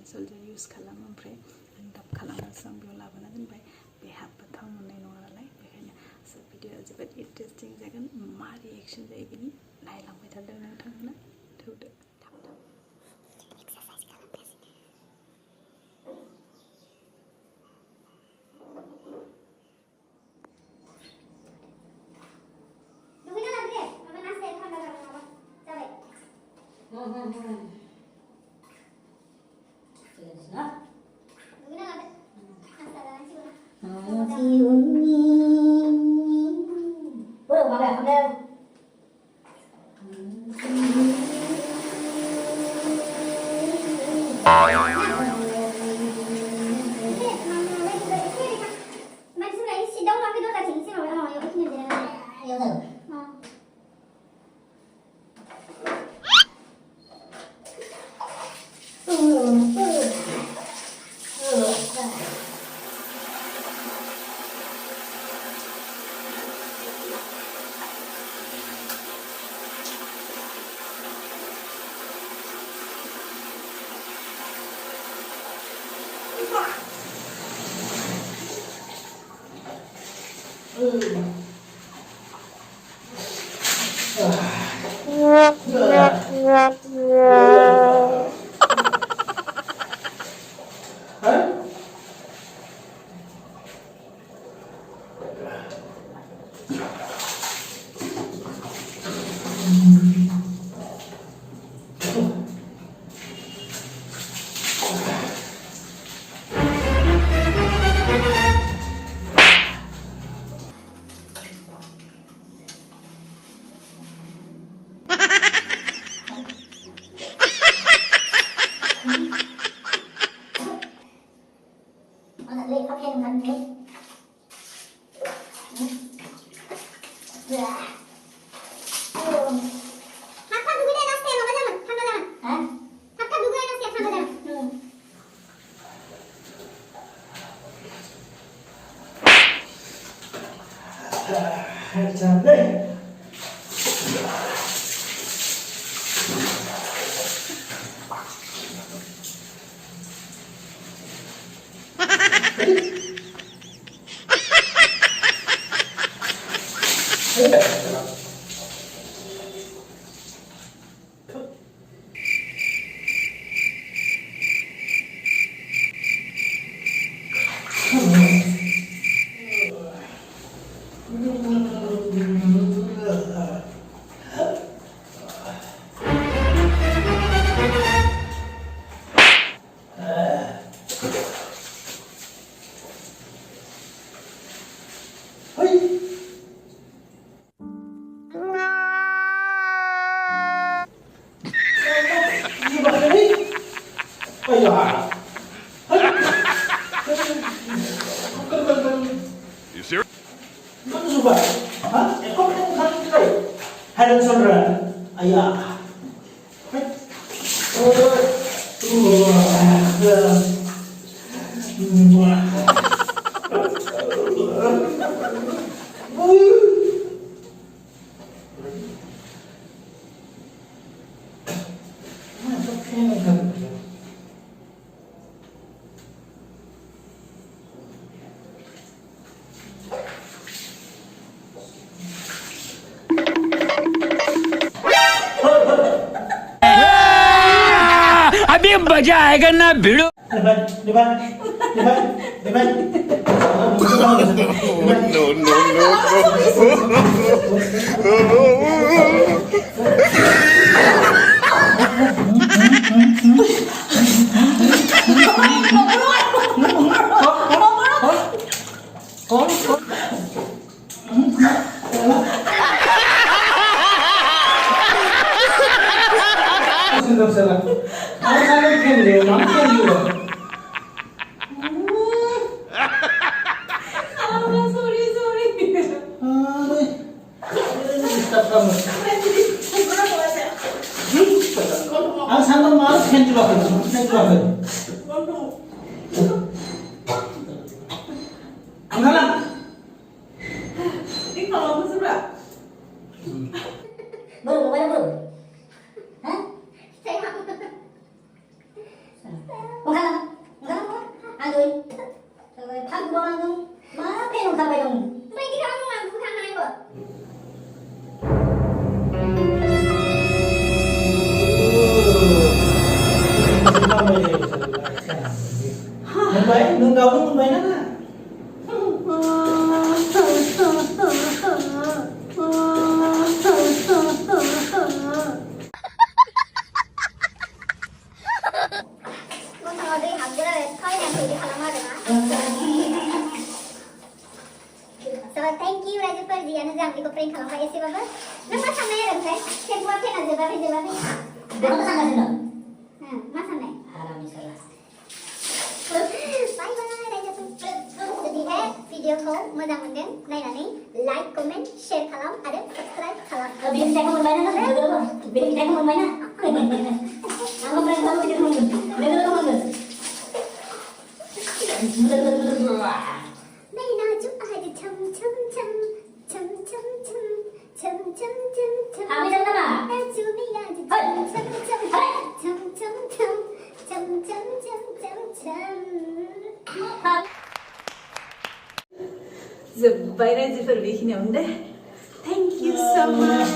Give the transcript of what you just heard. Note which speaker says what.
Speaker 1: सल्जार use खालामो ओमफ्राय दाब खालामनासो आं बेयाव लाबोना दोनबाय बे हाबबा थाव मोननाय नङा नालाय बेखायनो स' भिडिअ'आ जोबोद इन्टारेस्टिं जागोन मा रिएक्सन जायो बिनि नायलांबाय थादों नोंथांमोना थौदो थाब थाब
Speaker 2: You serious?
Speaker 3: Kamu suka? Hah? Kok kamu kan kira? Helen Sondra. Ayah.
Speaker 4: अभी मजा आएगा ना भिड़ो
Speaker 5: Hả? Rồi thằng bò không? Má phê không thằng bay không? Mày đi thằng làm cũng thằng này vợ.
Speaker 3: Mình bay, nương đầu mình bay nó.
Speaker 5: Con thằng đi học cái này, thôi em thử đi học làm được hả? So thank you Raja for the another ambil prank kalau kayak si baba. Nama sama ya dong saya. Saya buatkan aja babi.
Speaker 6: Dia apa sangat senang?
Speaker 5: Mas sama.
Speaker 6: Haram salah.
Speaker 5: Bye bye Raja for. Jadi video ko mudang mudang. Naik like, comment, share kalam, ada subscribe kalam.
Speaker 6: Bila kita mau bermain apa? Bila kita mau bermain apa? Nama prank kamu tidak mungkin. Betul mungkin.
Speaker 5: Này nào chúc ai được chấm.
Speaker 6: Kami dah nama.
Speaker 5: Em chú mình là được chấm.
Speaker 1: जोब्बाय रायजोफोर बेखिनियावनो दे thank you so माच